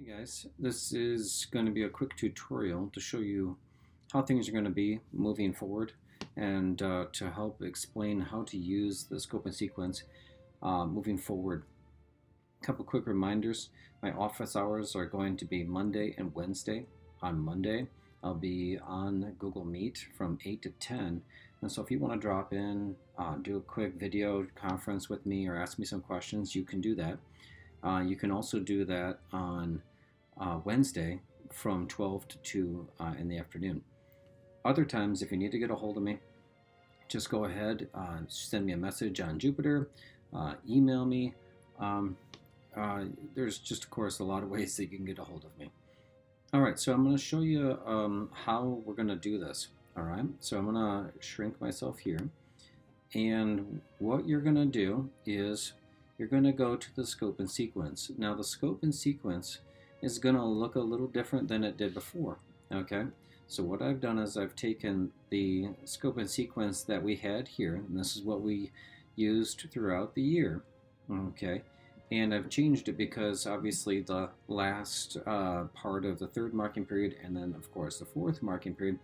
Hey guys, this is going to be a quick tutorial to show you how things are going to be moving forward and to help explain how to use the scope and sequence moving forward. A couple quick reminders. My office hours are going to be Monday and Wednesday. On Monday, I'll be on Google Meet from 8 to 10. And so if you want to drop in, do a quick video conference with me or ask me some questions, you can do that. You can also do that on Wednesday from 12 to 2 in the afternoon. Other times, if you need to get a hold of me, just go ahead, send me a message on Jupiter, email me. There's just, of course, a lot of ways that you can get a hold of me. All right, so I'm going to show you how we're going to do this. All right, so I'm going to shrink myself here. And what you're going to do is you're going to go to the scope and sequence. Now, the scope and sequence is going to look a little different than it did before. Okay, so what I've done is I've taken the scope and sequence that we had here, and this is what we used throughout the year. Okay, and I've changed it because obviously the last part of the third marking period and then of course the fourth marking period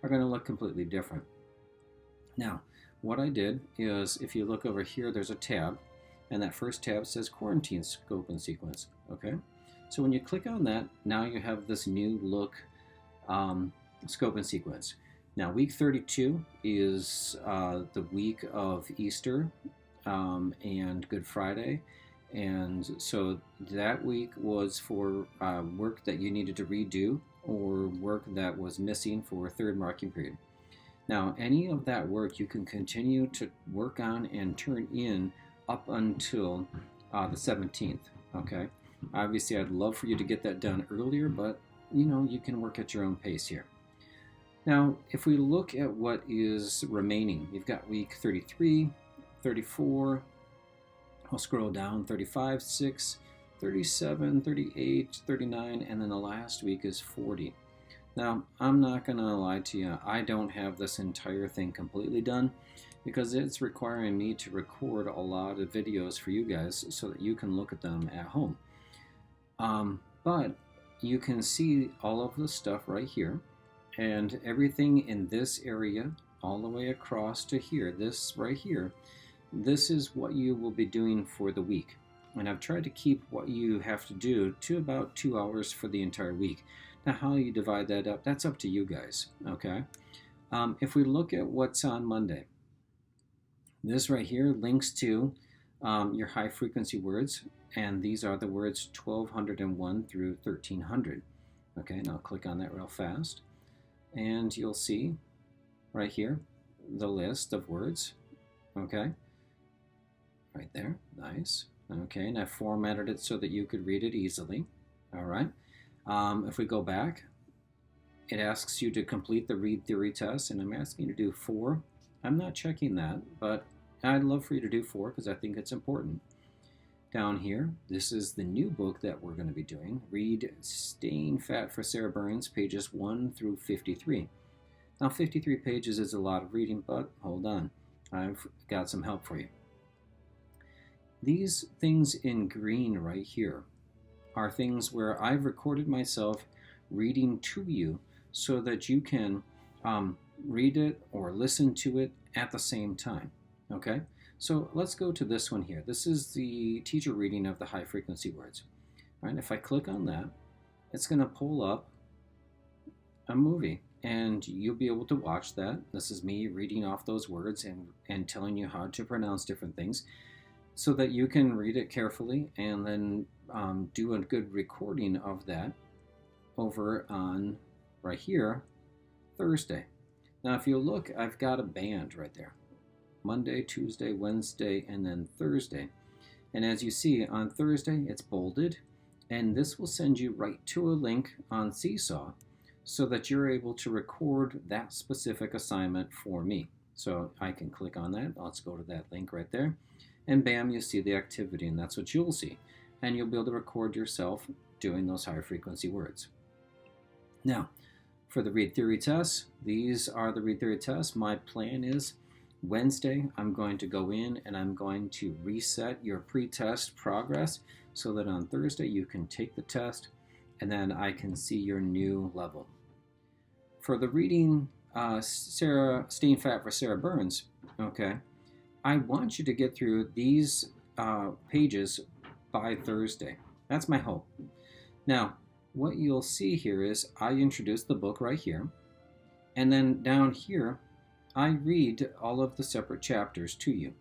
are going to look completely different. Now, what I did is, if you look over here, there's a tab, and that first tab says quarantine scope and sequence. Okay, so when you click on that, now you have this new look scope and sequence. Now, week 32 is the week of Easter and Good Friday, and so that week was for work that you needed to redo or work that was missing for third marking period. Now, any of that work you can continue to work on and turn in up until the 17th, okay? Obviously, I'd love for you to get that done earlier, but you know, you can work at your own pace here. Now, if we look at what is remaining, you've got week 33, 34, I'll scroll down, 35, 6, 37, 38, 39, and then the last week is 40. Now, I'm not going to lie to you, I don't have this entire thing completely done because it's requiring me to record a lot of videos for you guys so that you can look at them at home. But you can see all of the stuff right here, and everything in this area all the way across to here, this right here, this is what you will be doing for the week. And I've tried to keep what you have to do to about 2 hours for the entire week. Now, how you divide that up, that's up to you guys, okay? If we look at what's on Monday, this right here links to your high frequency words, and these are the words 1201 through 1300. Okay, and I'll click on that real fast, and you'll see right here the list of words. Okay, right there, nice. Okay, and I formatted it so that you could read it easily. All right. If we go back, it asks you to complete the read theory test, and I'm asking you to do 4. I'm not checking that, but I'd love for you to do 4 because I think it's important. Down here, this is the new book that we're going to be doing. Read Staying Fat for Sarah Burns, pages 1 through 53. Now, 53 pages is a lot of reading, but hold on. I've got some help for you. These things in green right here are things where I've recorded myself reading to you so that you can read it or listen to it at the same time. Okay, so let's go to this one here. This is the teacher reading of the high frequency words. All right, if I click on that, it's going to pull up a movie, and you'll be able to watch that. This is me reading off those words and telling you how to pronounce different things so that you can read it carefully and then do a good recording of that over on right here, Thursday. Now, if you look, I've got a band right there. Monday, Tuesday, Wednesday, and then Thursday. And as you see, on Thursday, it's bolded, and this will send you right to a link on Seesaw so that you're able to record that specific assignment for me. So I can click on that. Let's go to that link right there. And bam, you see the activity, and that's what you'll see. And you'll be able to record yourself doing those high frequency words. Now, for the read theory tests, these are the read theory tests. My plan is Wednesday, I'm going to go in and I'm going to reset your pre-test progress so that on Thursday you can take the test and then I can see your new level. For the reading Staying Fat for Sarah Burns, okay, I want you to get through these pages by Thursday. That's my hope. Now, what you'll see here is I introduce the book right here, and then down here, I read all of the separate chapters to you.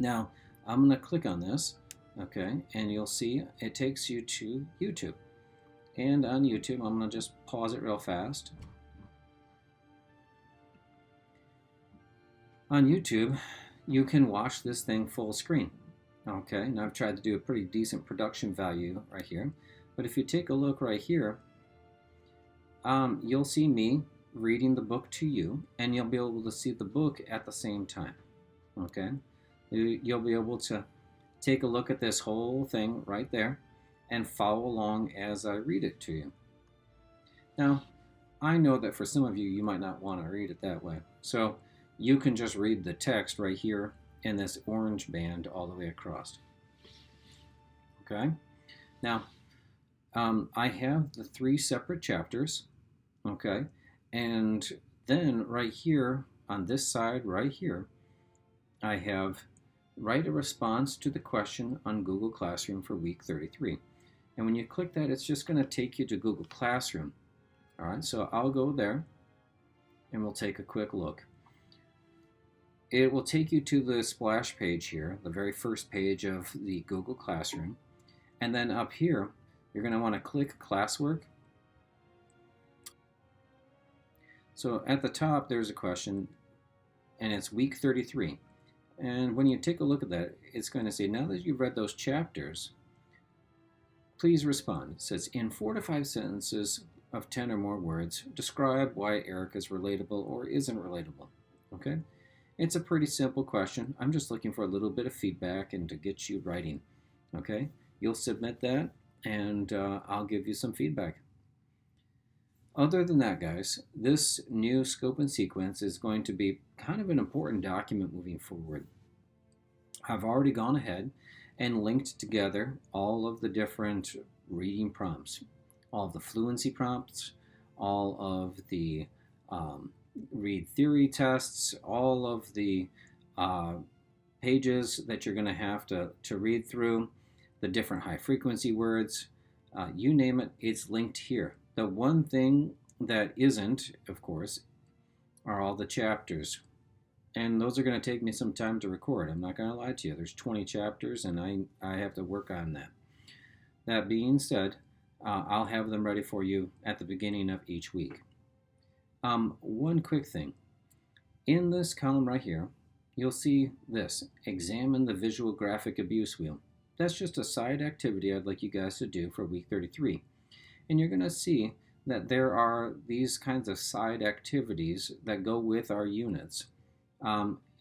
Now, I'm going to click on this, okay, and you'll see it takes you to YouTube. And on YouTube, I'm going to just pause it real fast. On YouTube, you can watch this thing full screen. Okay, now I've tried to do a pretty decent production value right here. But if you take a look right here, you'll see me reading the book to you, and you'll be able to see the book at the same time. Okay, you'll be able to take a look at this whole thing right there and follow along as I read it to you. Now, I know that for some of you, you might not want to read it that way. So you can just read the text right here in this orange band all the way across. Okay, now I have the 3 separate chapters, okay, and then right here on this side right here, I have write a response to the question on Google Classroom for week 33. And when you click that, it's just going to take you to Google Classroom. All right, so I'll go there and we'll take a quick look. It will take you to the splash page here, the very first page of the Google Classroom. And then up here, you're going to want to click Classwork. So at the top, there's a question, and it's week 33. And when you take a look at that, it's going to say, now that you've read those chapters, please respond. It says, in 4 to 5 sentences of 10 or more words, describe why Eric is relatable or isn't relatable. Okay? It's a pretty simple question. I'm just looking for a little bit of feedback and to get you writing. Okay? You'll submit that, and I'll give you some feedback. Other than that, guys, this new scope and sequence is going to be kind of an important document moving forward. I've already gone ahead and linked together all of the different reading prompts, all of the fluency prompts, all of the read theory tests, all of the pages that you're going to have to read through, the different high frequency words, you name it, it's linked here. The one thing that isn't, of course, are all the chapters. And those are going to take me some time to record. I'm not going to lie to you. There's 20 chapters, and I have to work on that. That being said, I'll have them ready for you at the beginning of each week. One quick thing. In this column right here, you'll see this, examine the visual graphic abuse wheel. That's just a side activity I'd like you guys to do for week 33. And you're going to see that there are these kinds of side activities that go with our units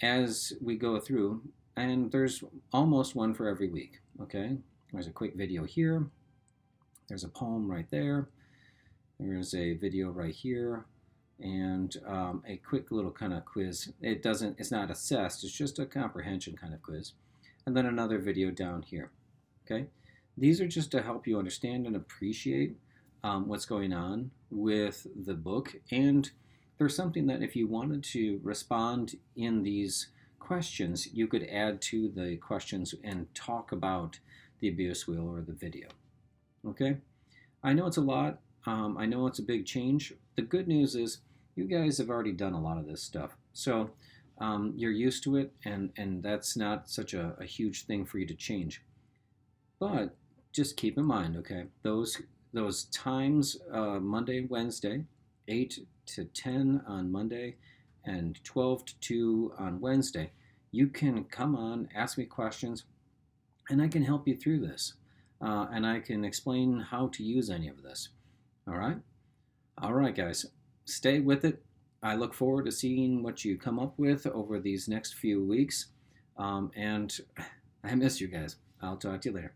as we go through, and there's almost one for every week. Okay, there's a quick video here, there's a poem right there, there's a video right here, and a quick little kind of quiz. It's not assessed, it's just a comprehension kind of quiz, and then another video down here. Okay, these are just to help you understand and appreciate what's going on with the book, and there's something that if you wanted to respond in these questions, you could add to the questions and talk about the abuse wheel or the video. Okay, I know it's a lot. I know it's a big change. The good news is you guys have already done a lot of this stuff, so you're used to it, and that's not such a huge thing for you to change. But just keep in mind, okay, those times, Monday, Wednesday, 8 to 10 on Monday, and 12 to 2 on Wednesday, you can come on, ask me questions, and I can help you through this. And I can explain how to use any of this. All right? All right, guys. Stay with it. I look forward to seeing what you come up with over these next few weeks. And I miss you guys. I'll talk to you later.